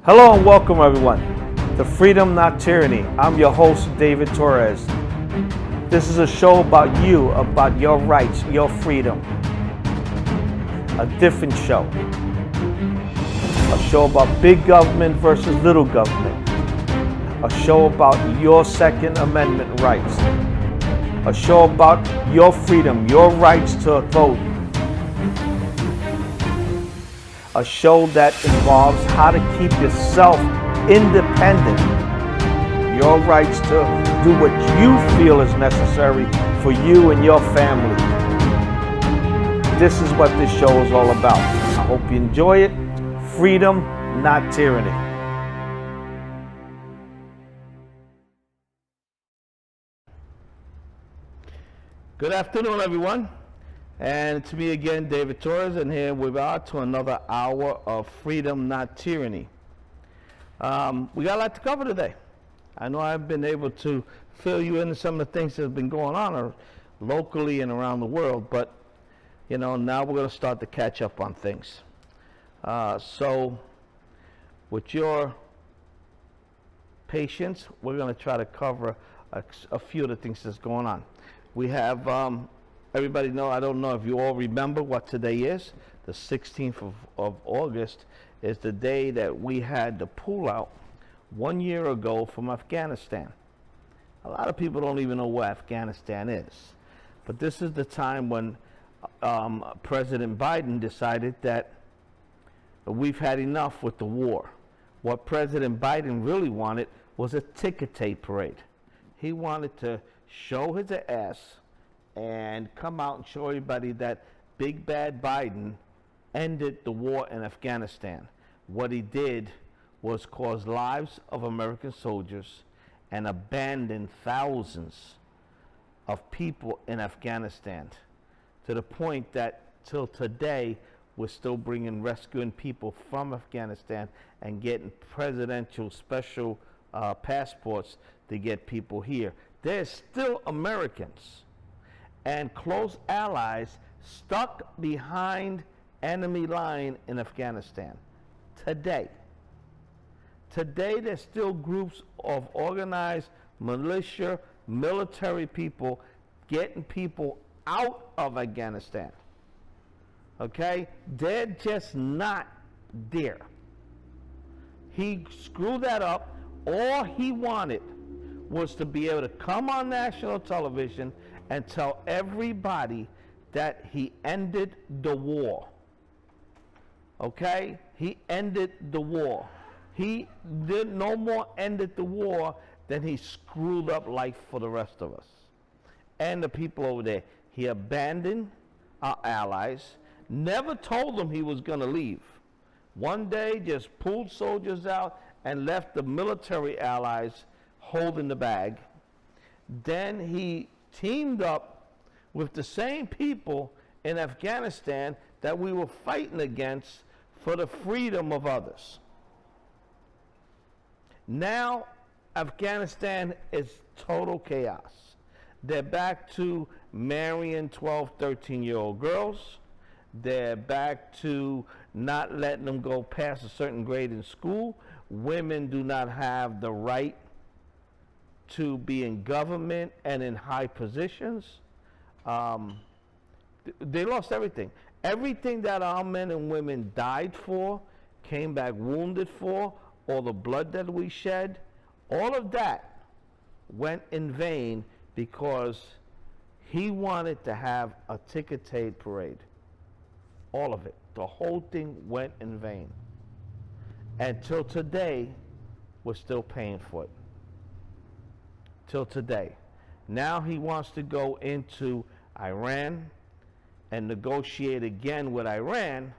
Hello and welcome everyone to Freedom, Not Tyranny. I'm your host, David Torres. This is a show about you, about your rights, your freedom. A different show. A show about big government versus little government. A show about your Second Amendment rights. A show about your freedom, your rights to vote. A show that involves how to keep yourself independent. Your rights to do what you feel is necessary for you and your family. This is what this show is all about. I hope you enjoy it. Freedom, not tyranny. Good afternoon, everyone. And it's me again, David Torres, and here we are to another hour of Freedom, Not Tyranny. We got a lot to cover today. I know I've been able to fill you into some of the things that have been going on locally and around the world, but now we're going to start to catch up on things. So with your patience, we're going to try to cover a few of the things that's going on. We have everybody know, I don't know if you all remember what today is. The 16th of August is the day that we had the pullout 1 year ago from Afghanistan. A lot of people don't even know where Afghanistan is. But this is the time when President Biden decided that we've had enough with the war. What President Biden really wanted was a ticker tape parade. He wanted to show his ass and come out and show everybody that big bad Biden ended the war in Afghanistan. What he did was cause lives of American soldiers and abandon thousands of people in Afghanistan, to the point that till today we're still rescuing people from Afghanistan and getting presidential special passports to get people here. There's still Americans and close allies stuck behind enemy line in Afghanistan. Today there's still groups of organized militia, military people getting people out of Afghanistan. Okay? They're just not there. He screwed that up. All he wanted was to be able to come on national television and tell everybody that he ended the war. Okay? He ended the war. He did no more ended the war than he screwed up life for the rest of us and the people over there. He abandoned our allies, never told them he was going to leave. One day just pulled soldiers out and left the military allies holding the bag. Then he teamed up with the same people in Afghanistan that we were fighting against for the freedom of others. Now Afghanistan is total chaos. They're back to marrying 12, 13-year-old girls. They're back to not letting them go past a certain grade in school. Women do not have the right to be in government and in high positions. They lost everything. Everything that our men and women died for, came back wounded for, all the blood that we shed, all of that went in vain because he wanted to have a ticker tape parade. All of it. The whole thing went in vain. Until today, we're still paying for it. Till today. Now he wants to go into Iran and negotiate again with Iran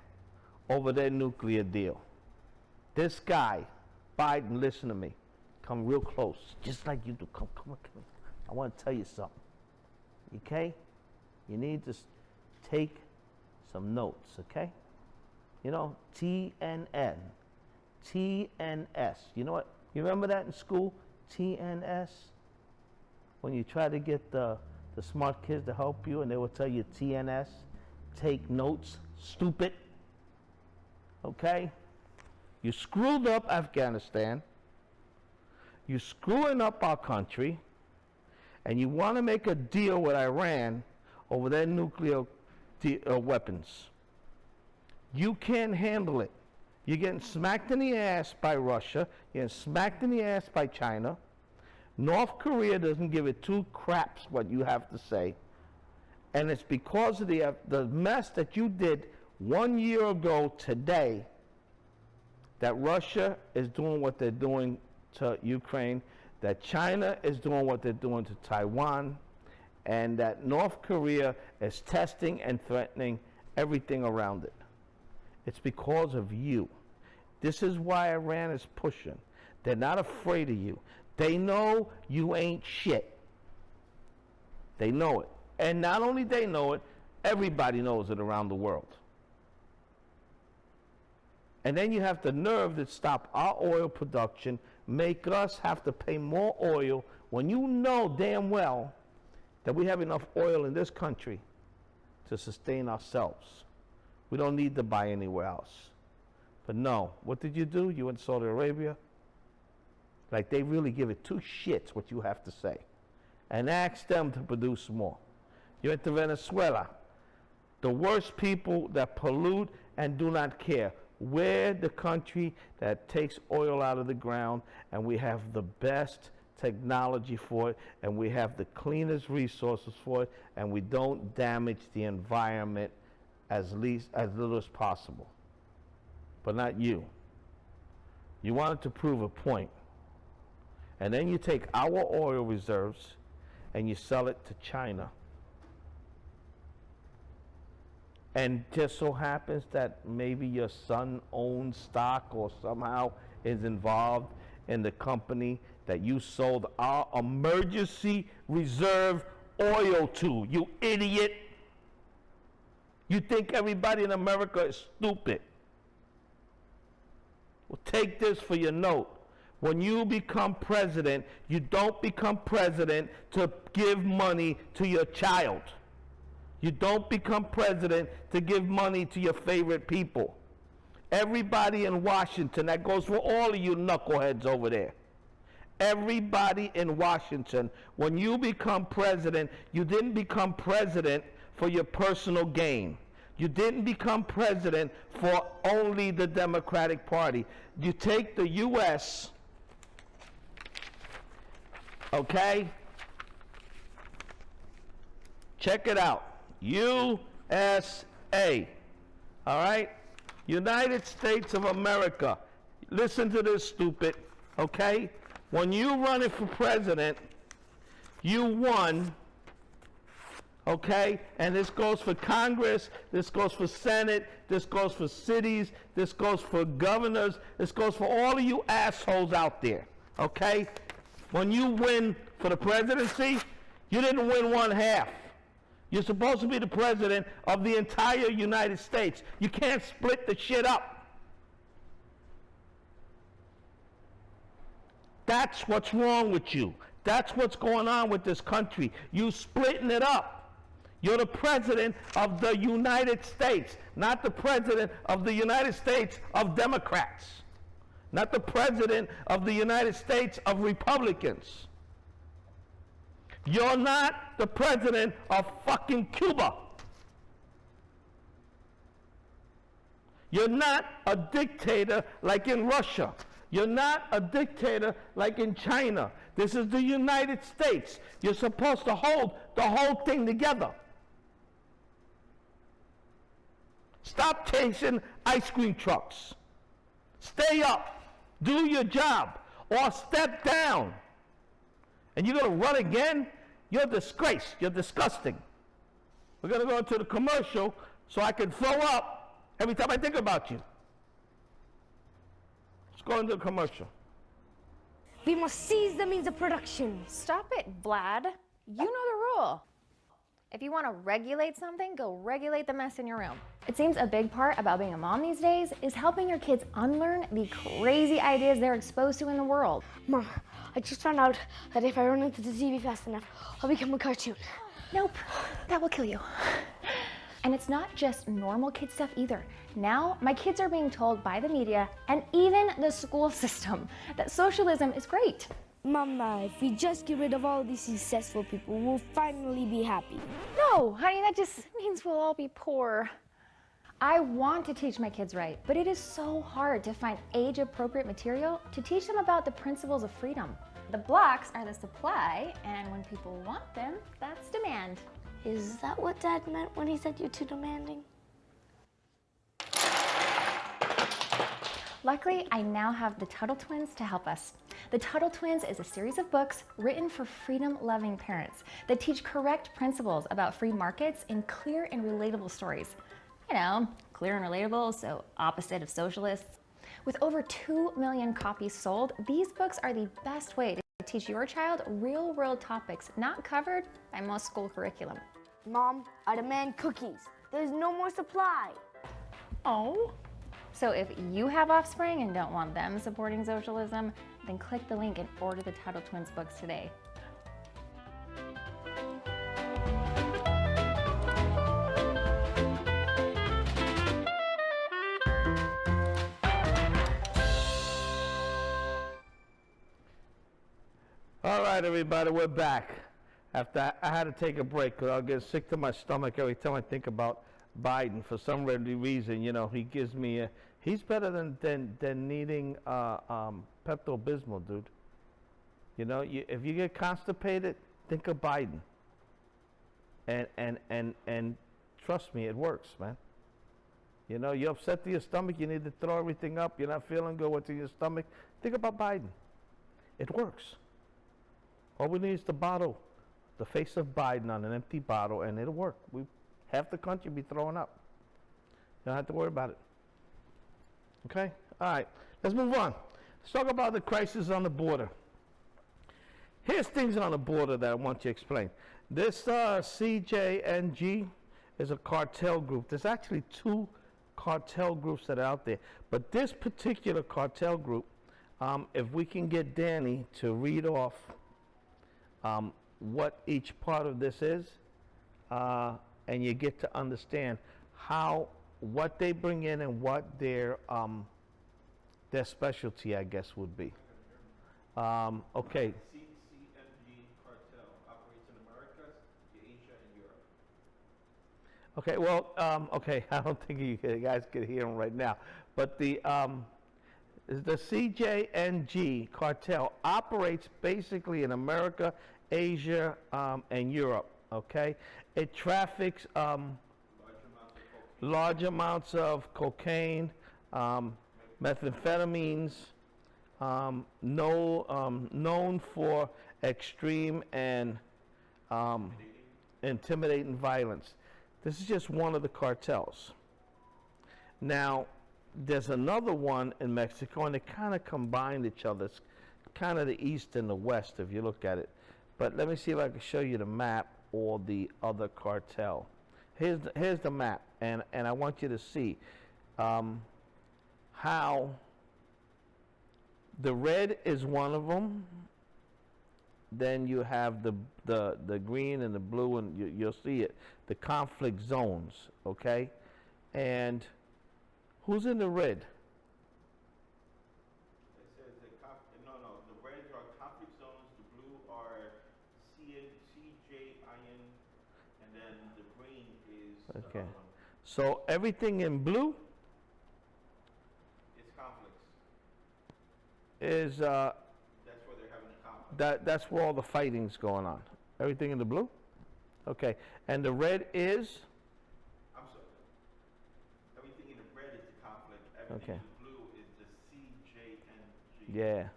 over their nuclear deal. This guy, Biden, listen to me. Come real close, just like you do. Come. I want to tell you something. Okay? You need to take some notes, okay? TNN. TNS. You know what? You remember that in school? TNS? When you try to get the smart kids to help you and they will tell you TNS, take notes, stupid. Okay? You screwed up Afghanistan. You're screwing up our country. And you want to make a deal with Iran over their nuclear weapons. You can't handle it. You're getting smacked in the ass by Russia. You're getting smacked in the ass by China. North Korea doesn't give it two craps what you have to say. And it's because of the mess that you did 1 year ago today that Russia is doing what they're doing to Ukraine, that China is doing what they're doing to Taiwan, and that North Korea is testing and threatening everything around it. It's because of you. This is why Iran is pushing. They're not afraid of you. They know you ain't shit. They know it. And not only they know it, everybody knows it around the world. And then you have the nerve to stop our oil production, make us have to pay more oil when you know damn well that we have enough oil in this country to sustain ourselves. We don't need to buy anywhere else. But no, what did you do? You went to Saudi Arabia? Like they really give it two shits what you have to say. And ask them to produce more. You went to Venezuela. The worst people that pollute and do not care. We're the country that takes oil out of the ground, and we have the best technology for it, and we have the cleanest resources for it, and we don't damage the environment as little as possible. But not you. You wanted to prove a point. And then you take our oil reserves and you sell it to China. And just so happens that maybe your son owns stock or somehow is involved in the company that you sold our emergency reserve oil to, you idiot. You think everybody in America is stupid. Well, take this for your note. When you become president, you don't become president to give money to your child. You don't become president to give money to your favorite people. Everybody in Washington, that goes for all of you knuckleheads over there. Everybody in Washington, when you become president, you didn't become president for your personal gain. You didn't become president for only the Democratic Party. You take the U.S., okay? Check it out. USA. All right? United States of America. Listen to this, stupid. Okay? When you run it for president, you won. Okay? And this goes for Congress, this goes for Senate, this goes for cities, this goes for governors, this goes for all of you assholes out there. Okay? When you win for the presidency, you didn't win one half. You're supposed to be the president of the entire United States. You can't split the shit up. That's what's wrong with you. That's what's going on with this country. You splitting it up. You're the president of the United States, not the president of the United States of Democrats, not the president of the United States of Republicans. You're not the president of fucking Cuba. You're not a dictator like in Russia. You're not a dictator like in China. This is the United States. You're supposed to hold the whole thing together. Stop chasing ice cream trucks. Stay up. Do your job. Or step down. And you're going to run again? You're a disgrace. You're disgusting. We're going to go into the commercial so I can throw up every time I think about you. Let's go into the commercial. We must seize the means of production. Stop it, Vlad. You know the rule. If you want to regulate something, go regulate the mess in your room. It seems a big part about being a mom these days is helping your kids unlearn the crazy ideas they're exposed to in the world. Mom, I just found out that if I run into the TV fast enough, I'll become a cartoon. Nope, that will kill you. And it's not just normal kid stuff either. Now, my kids are being told by the media and even the school system that socialism is great. Mama, if we just get rid of all these successful people, we'll finally be happy. No, honey, that just means we'll all be poor. I want to teach my kids right, but it is so hard to find age-appropriate material to teach them about the principles of freedom. The blocks are the supply, and when people want them, that's demand. Is that what Dad meant when he said you're too demanding? Luckily, I now have the Tuttle Twins to help us. The Tuttle Twins is a series of books written for freedom-loving parents that teach correct principles about free markets in clear and relatable stories. You know, clear and relatable, so opposite of socialists. With over 2 million copies sold, these books are the best way to teach your child real-world topics not covered by most school curriculum. Mom, I demand cookies. There's no more supply. Oh. So if you have offspring and don't want them supporting socialism, then click the link and order the Tuttle Twins books today. All right, everybody, we're back. After I had to take a break because I'll get sick to my stomach every time I think about Biden. For some reason, you know, he gives me a, he's better than needing Pepto-Bismol, dude. You know, if you get constipated, think of Biden. And trust me, it works, man. You know, you're upset to your stomach, you need to throw everything up, you're not feeling good, what's in your stomach, think about Biden. It works. All we need is the bottle, the face of Biden on an empty bottle, and it'll work. Half the country be throwing up. You don't have to worry about it. Okay? All right. Let's move on. Let's talk about the crisis on the border. Here's things on the border that I want you to explain. This CJNG is a cartel group. There's actually 2 cartel groups that are out there. But this particular cartel group, if we can get Danny to read off what each part of this is, and you get to understand what they bring in and what their specialty, I guess, would be. Okay. CCMG cartel operates in Americas, Asia, and Europe. Okay. Well, okay. I don't think you guys can hear them right now, but the CJNG cartel operates basically in America, Asia, and Europe. Okay, it traffics large amounts of cocaine, methamphetamines, known for extreme and intimidating violence. This is just one of the cartels. Now, there's another one in Mexico, and they kind of combine each other. It's kind of the east and the west, if you look at it. But let me see if I can show you the map or the other cartel. Here's the map, and I want you to see how the red is one of them. Then you have the green and the blue, and you'll see it. The conflict zones, okay? And who's in the red? It says the reds are conflict zones, the blue are CJIN, and then the green is Okay. So everything in blue it's conflicts. is That's where they're having a conflict. that's where all the fighting's going on. Everything in the blue? Okay. And the red is? I'm sorry. Everything in the red is the conflict. Everything Okay. in the blue is the CJNG. Yeah.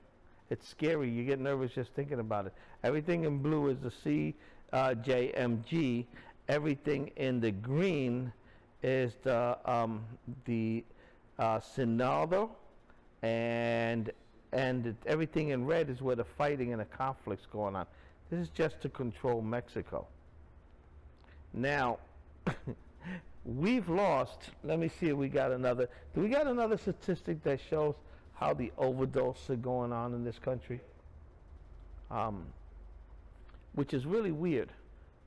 It's scary. You get nervous just thinking about it. Everything in blue is the CJMG. Everything in the green is the Senado, and everything in red is where the fighting and the conflict's going on. This is just to control Mexico. Now, we've lost, let me see if we got another, do we got another statistic that shows how the overdose are going on in this country? Which is really weird,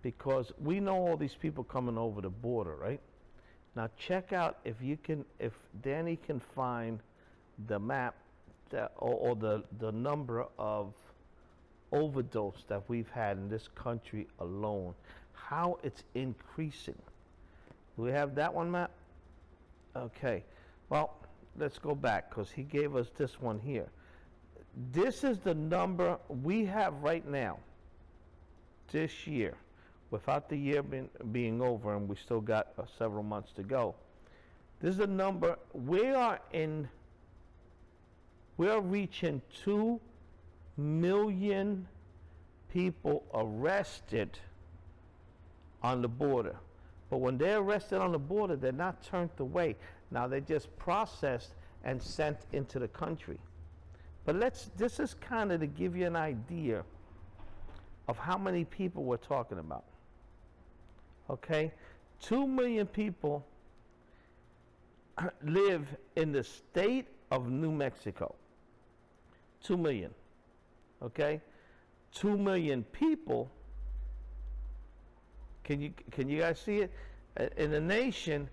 because we know all these people coming over the border, right? Now check out if Danny can find the map or the number of overdose that we've had in this country alone, how it's increasing. Do we have that one, Matt? Okay, well, let's go back because he gave us this one here. This is the number we have right now, this year, without the year being over, and we still got several months to go. This is the number. We are reaching 2 million people arrested on the border. But when they're arrested on the border, they're not turned away. Now they're just processed and sent into the country. But this is kind of to give you an idea of how many people we're talking about. Okay? 2 million people live in the state of New Mexico. 2 million. Okay? 2 million people. Can you guys see it? In the nation,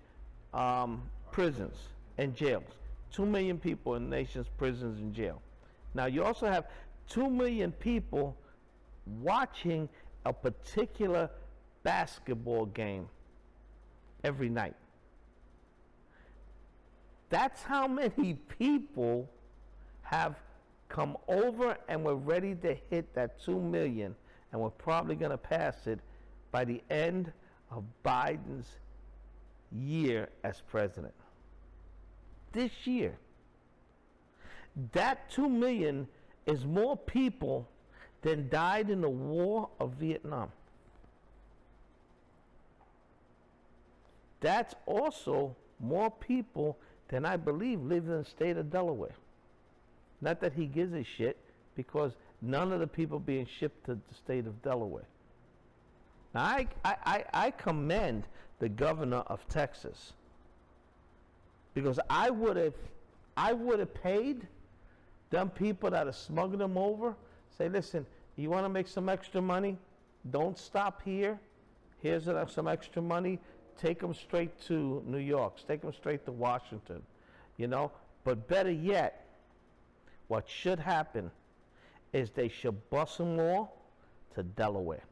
prisons and jails. 2 million people in the nation's prisons and jail. Now you also have 2 million people watching a particular basketball game every night. That's how many people have come over, and we're ready to hit that 2 million, and we're probably going to pass it by the end of Biden's year as president. This year. That 2 million is more people than died in the war of Vietnam. That's also more people than I believe live in the state of Delaware. Not that he gives a shit, because none of the people being shipped to the state of Delaware. Now, I commend the governor of Texas, because I would have paid them people that are smuggling them over, say, listen, you want to make some extra money? Don't stop here. Here's some extra money. Take them straight to New York. Take them straight to Washington, you know? But better yet, what should happen is they should bus them all to Delaware.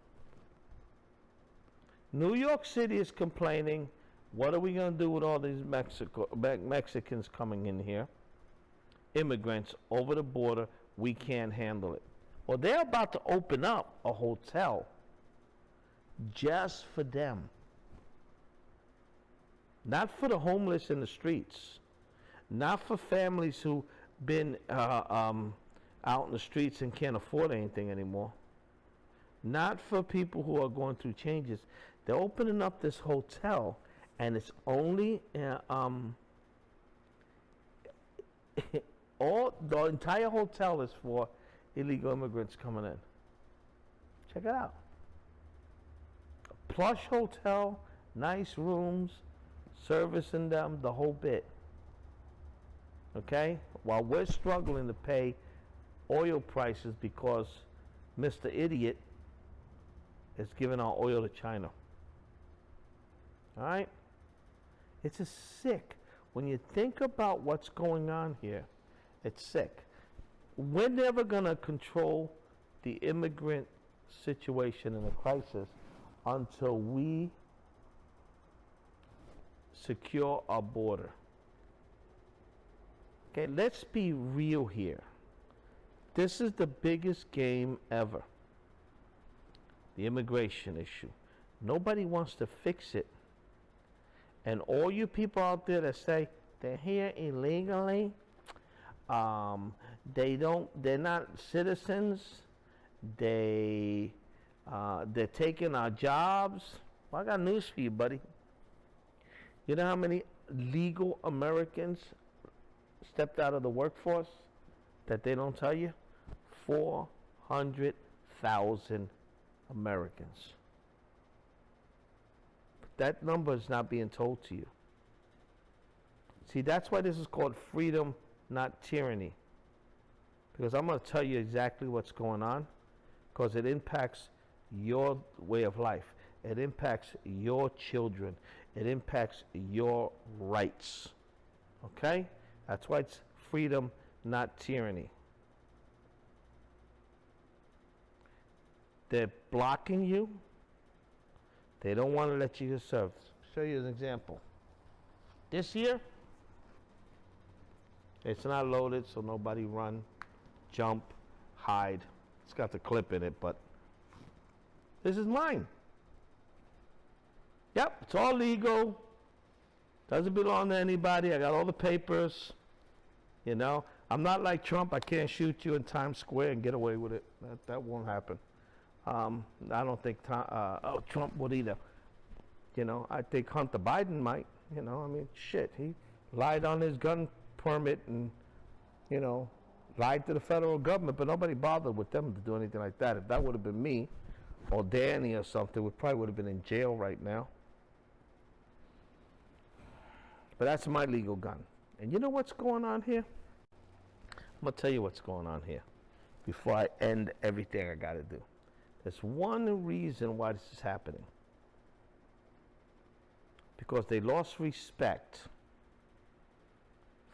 New York City is complaining, what are we going to do with all these Mexicans coming in here? Immigrants over the border, we can't handle it. Well, they're about to open up a hotel just for them. Not for the homeless in the streets. Not for families who've been out in the streets and can't afford anything anymore. Not for people who are going through changes. They're opening up this hotel, and it's only the entire hotel is for illegal immigrants coming in. Check it out. A plush hotel, nice rooms, servicing them, the whole bit. Okay? While we're struggling to pay oil prices because Mr. Idiot is giving our oil to China. All right? It's just sick. When you think about what's going on here, it's sick. We're never going to control the immigrant situation and the crisis until we secure our border. Okay, let's be real here. This is the biggest game ever. The immigration issue. Nobody wants to fix it. And all you people out there that say they're here illegally, they're not citizens, they're taking our jobs. Well, I got news for you, buddy. You know how many legal Americans stepped out of the workforce that they don't tell you? 400,000 Americans. That number is not being told to you. See, that's why this is called freedom, not tyranny. Because I'm going to tell you exactly what's going on, because it impacts your way of life. It impacts your children. It impacts your rights. Okay? That's why it's freedom, not tyranny. They're blocking you. They don't want to let you serve. Show you an example. This year, it's not loaded, so nobody run, jump, hide. It's got the clip in it, but this is mine. Yep, it's all legal. Doesn't belong to anybody. I got all the papers. You know, I'm not like Trump. I can't shoot you in Times Square and get away with it. That won't happen. I don't think Trump would either. You know, I think Hunter Biden might. You know, I mean, shit, he lied on his gun permit and, you know, lied to the federal government, but nobody bothered with them to do anything like that. If that would have been me or Danny or something, we probably would have been in jail right now. But that's my legal gun. And you know what's going on here? I'm going to tell you what's going on here before I end everything I got to do. There's one reason why this is happening. Because they lost respect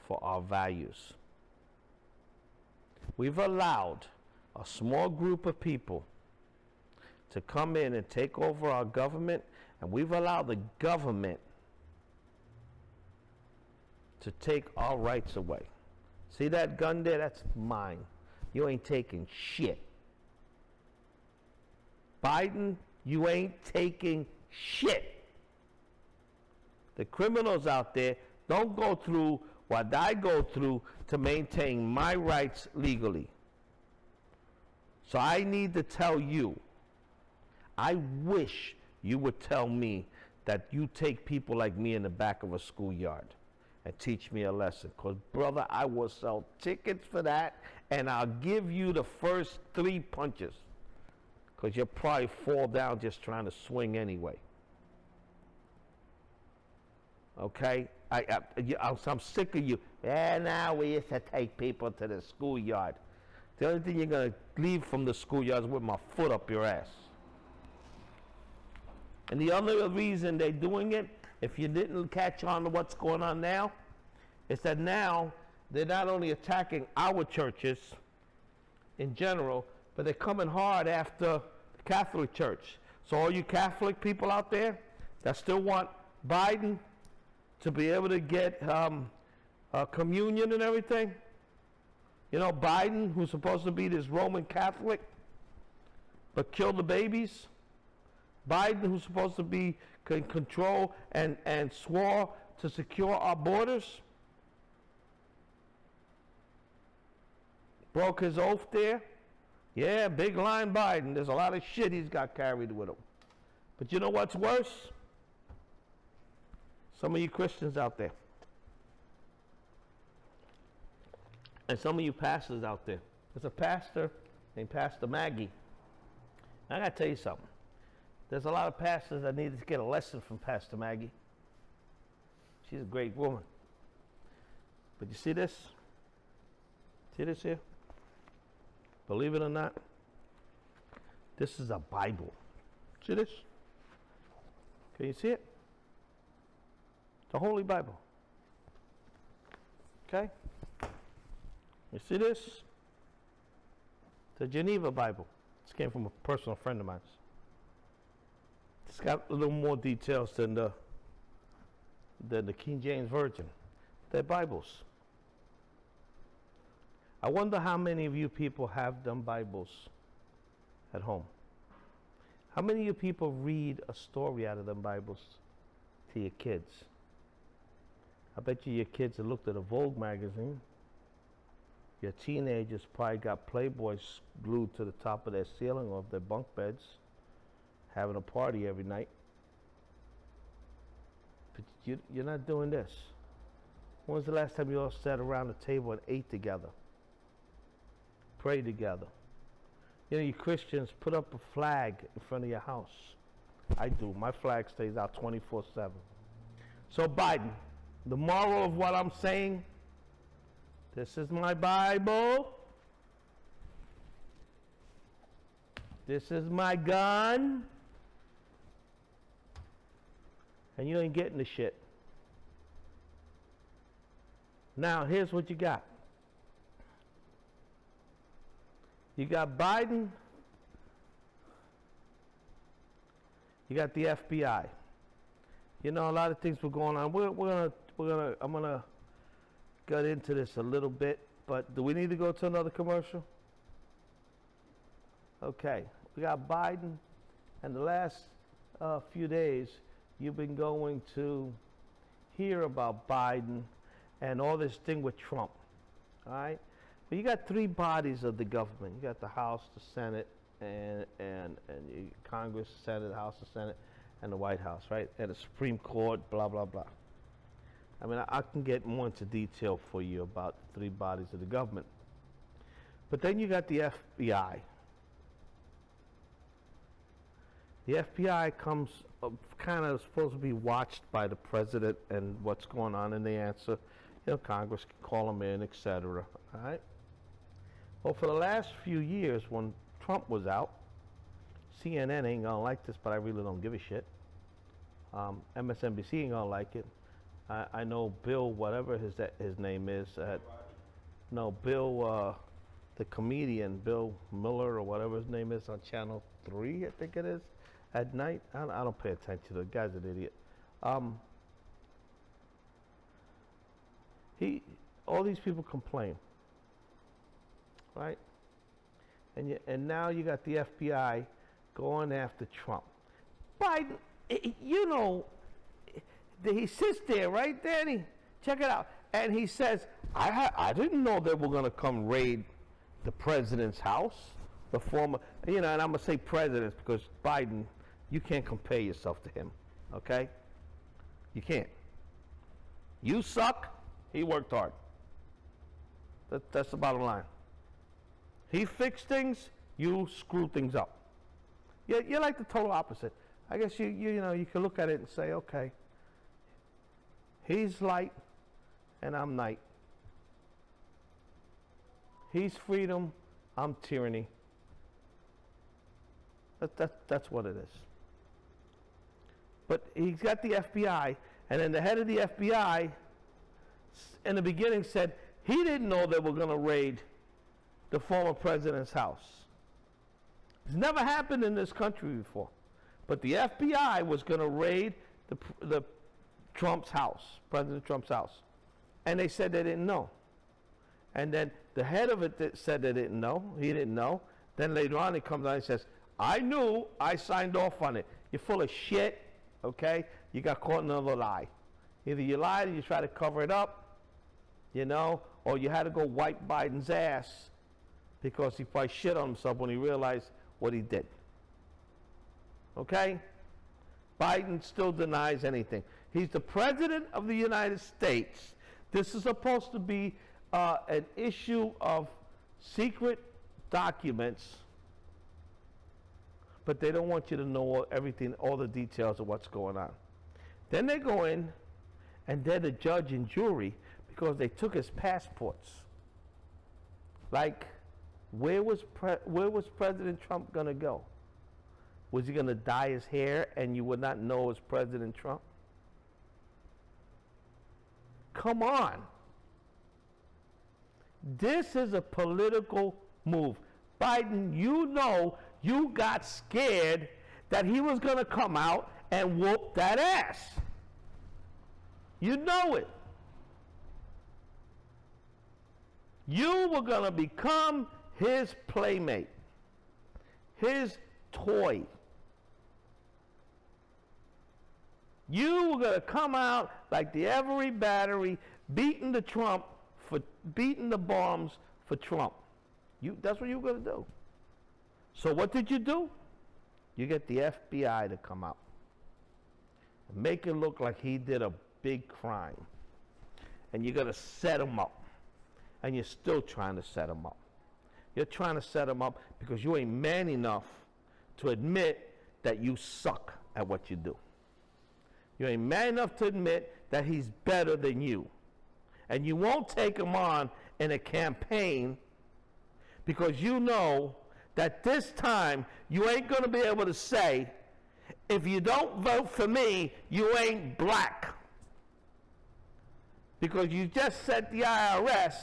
for our values. We've allowed a small group of people to come in and take over our government, and we've allowed the government to take our rights away. See that gun there? That's mine. You ain't taking shit. Biden, you ain't taking shit. The criminals out there don't go through what I go through to maintain my rights legally. So I need to tell you, I wish you would tell me that you take people like me in the back of a schoolyard and teach me a lesson. Because, brother, I will sell tickets for that, and I'll give you the first 3 punches. Because you'll probably fall down just trying to swing anyway. Okay? I'm sick of you. Now we used to take people to the schoolyard. The only thing you're going to leave from the schoolyard is with my foot up your ass. And the other reason they're doing it, if you didn't catch on to what's going on now, is that now they're not only attacking our churches in general, but they're coming hard after the Catholic Church. So all you Catholic people out there that still want Biden to be able to get communion and everything, you know, Biden, who's supposed to be this Roman Catholic, but kill the babies, Biden, who's supposed to be in control and swore to secure our borders, broke his oath there. Yeah, big line Biden. There's a lot of shit he's got carried with him. But you know what's worse? Some of you Christians out there. And some of you pastors out there. There's a pastor named Pastor Maggie. I got to tell you something. There's a lot of pastors that need to get a lesson from Pastor Maggie. She's a great woman. But you see this? See this here? Believe it or not, this is a Bible. See this? Can you see it? The Holy Bible. Okay? You see this? The Geneva Bible. This came from a personal friend of mine. It's got a little more details than the King James Version. They're Bibles. I wonder how many of you people have them Bibles at home. How many of you people read a story out of them Bibles to your kids? I bet you your kids have looked at a Vogue magazine. Your teenagers probably got Playboys glued to the top of their ceiling or of their bunk beds, having a party every night. But you're not doing this. When was the last time you all sat around the table and ate together? Pray together. You know, you Christians put up a flag in front of your house. I do. My flag stays out 24/7. So Biden, the moral of what I'm saying, this is my Bible. This is my gun. And you ain't getting the shit. Now, here's what you got. You got Biden. You got the FBI. You know, a lot of things were going on. I'm gonna get into this a little bit, but do we need to go to another commercial? Okay, we got Biden, and the last few days, you've been going to hear about Biden and all this thing with Trump, all right? But you got three bodies of the government. You got the House, the Senate, and Congress, the Senate, the House, the Senate, and the White House, right? And the Supreme Court, blah, blah, blah. I mean, I can get more into detail for you about the three bodies of the government. But then you got the FBI. The FBI comes kind of supposed to be watched by the president and what's going on, and they answer. You know, Congress can call them in, etc. All right. Well, for the last few years, when Trump was out, CNN ain't gonna like this, but I really don't give a shit. MSNBC ain't gonna like it. I know Bill, whatever his name is. Bill, the comedian, Bill Miller or whatever his name is on Channel 3, I think it is. At night, I don't pay attention to the guy's an idiot. All these people complain, right? And now you got the FBI going after Trump. Biden, you know, he sits there, right, Danny? Check it out, and he says, "I didn't know they were going to come raid the president's house, the former, you know." And I'm gonna say presidents because Biden. You can't compare yourself to him, okay? You can't. You suck, he worked hard. That's the bottom line. He fixed things, you screw things up. You're like the total opposite. I guess you know, you can look at it and say, okay, he's light and I'm night. He's freedom, I'm tyranny. That's what it is. But he's got the FBI, and then the head of the FBI in the beginning said he didn't know they were going to raid the former president's house. It's never happened in this country before. But the FBI was going to raid the Trump's house, President Trump's house. And they said they didn't know. And then the head of it said they didn't know. He didn't know. Then later on he comes out and says, I knew, I signed off on it. You're full of shit, okay? You got caught in another lie. Either you lied or you tried to cover it up, you know, or you had to go wipe Biden's ass because he probably shit on himself when he realized what he did. Okay? Biden still denies anything. He's the president of the United States. This is supposed to be an issue of secret documents, but they don't want you to know everything, all the details of what's going on. Then they go in, and they're the judge and jury because they took his passports. Like, where was President Trump gonna go? Was he gonna dye his hair and you would not know it was President Trump? Come on. This is a political move. Biden, you know you got scared that he was going to come out and whoop that ass. You know it. You were going to become his playmate, his toy. You were going to come out like the Every Battery, beating the bombs for Trump. That's what you were going to do. So what did you do? You get the FBI to come out and make it look like he did a big crime. And you're going to set him up. And you're still trying to set him up. You're trying to set him up because you ain't man enough to admit that you suck at what you do. You ain't man enough to admit that he's better than you. And you won't take him on in a campaign because you know that this time you ain't going to be able to say if you don't vote for me, you ain't black. Because you just sent the IRS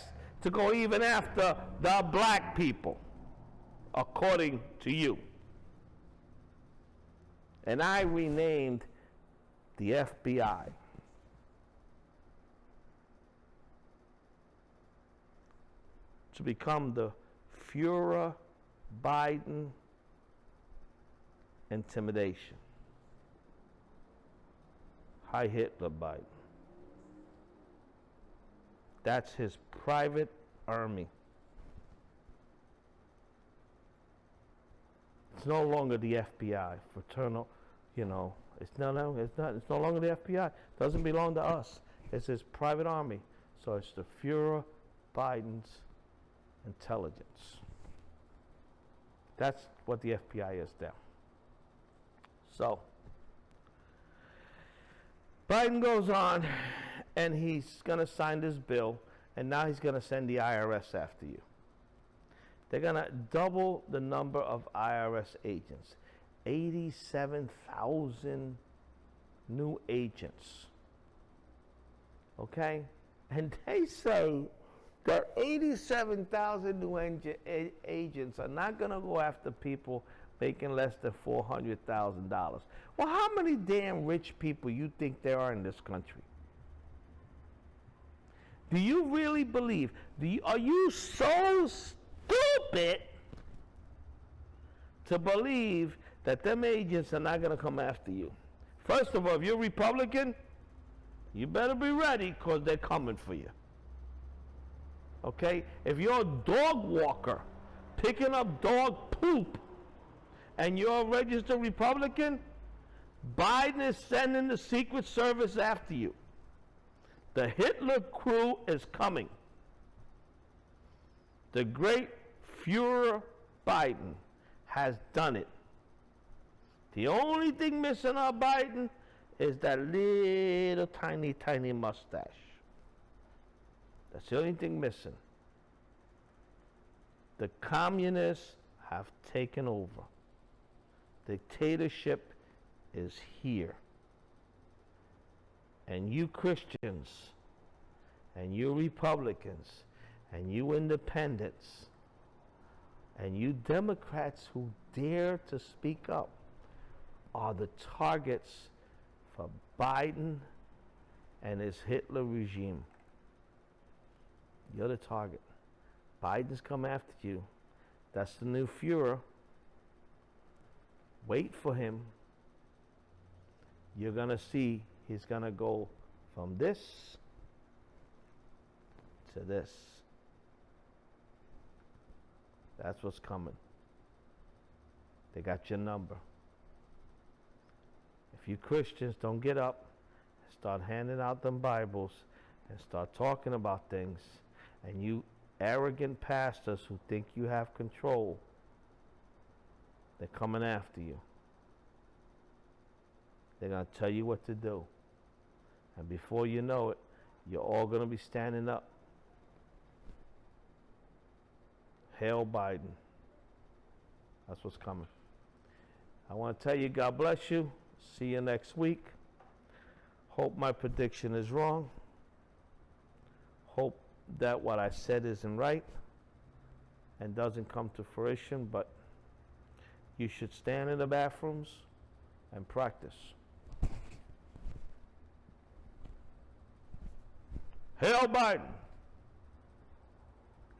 to go even after the black people, according to you. And I renamed the FBI. To become the Führer Biden intimidation. Hi Hitler Biden. That's his private army. It's no longer the FBI, fraternal, it's no longer the FBI. It doesn't belong to us. It's his private army. So it's the Führer Biden's intelligence. That's what the FBI is now. So, Biden goes on and he's going to sign this bill, and now he's going to send the IRS after you. They're going to double the number of IRS agents. 87,000 new agents. Okay? And they say that 87,000 new agents are not going to go after people making less than $400,000. Well, how many damn rich people you think there are in this country? Do you really believe? Are you so stupid to believe that them agents are not going to come after you? First of all, if you're Republican, you better be ready, because they're coming for you. Okay? If you're a dog walker picking up dog poop and you're a registered Republican, Biden is sending the Secret Service after you. The Hitler crew is coming. The great Führer Biden has done it. The only thing missing on Biden is that little tiny, tiny mustache. That's the only thing missing. The communists have taken over. Dictatorship is here. And you Christians, and you Republicans, and you independents, and you Democrats who dare to speak up are the targets for Biden and his Hitler regime. You're the target. Biden's come after you. That's the new Führer. Wait for him. You're going to see he's going to go from this to this. That's what's coming. They got your number. If you Christians don't get up and start handing out them Bibles and start talking about things, and you arrogant pastors who think you have control, they're coming after you. They're going to tell you what to do. And before you know it, you're all going to be standing up. Hail Biden. That's what's coming. I want to tell you, God bless you. See you next week. Hope my prediction is wrong. Hope that what I said isn't right and doesn't come to fruition, but you should stand in the bathrooms and practice. Hail Biden.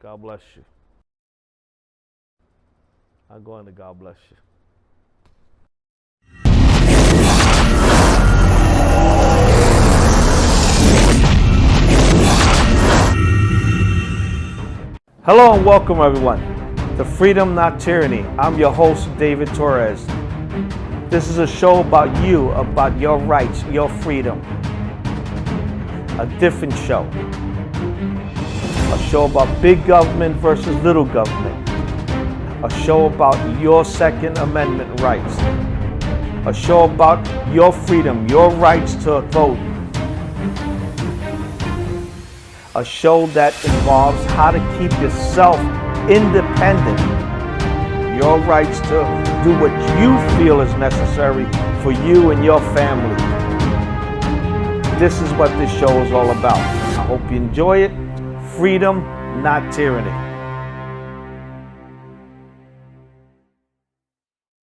God bless you. I'm going to God bless you. Hello and welcome everyone to Freedom, Not Tyranny. I'm your host, David Torres. This is a show about you, about your rights, your freedom. A different show. A show about big government versus little government. A show about your Second Amendment rights. A show about your freedom, your rights to vote. A show that involves how to keep yourself independent. your rights to do what you feel is necessary for you and your family. This is what this show is all about. I hope you enjoy it. Freedom, not tyranny.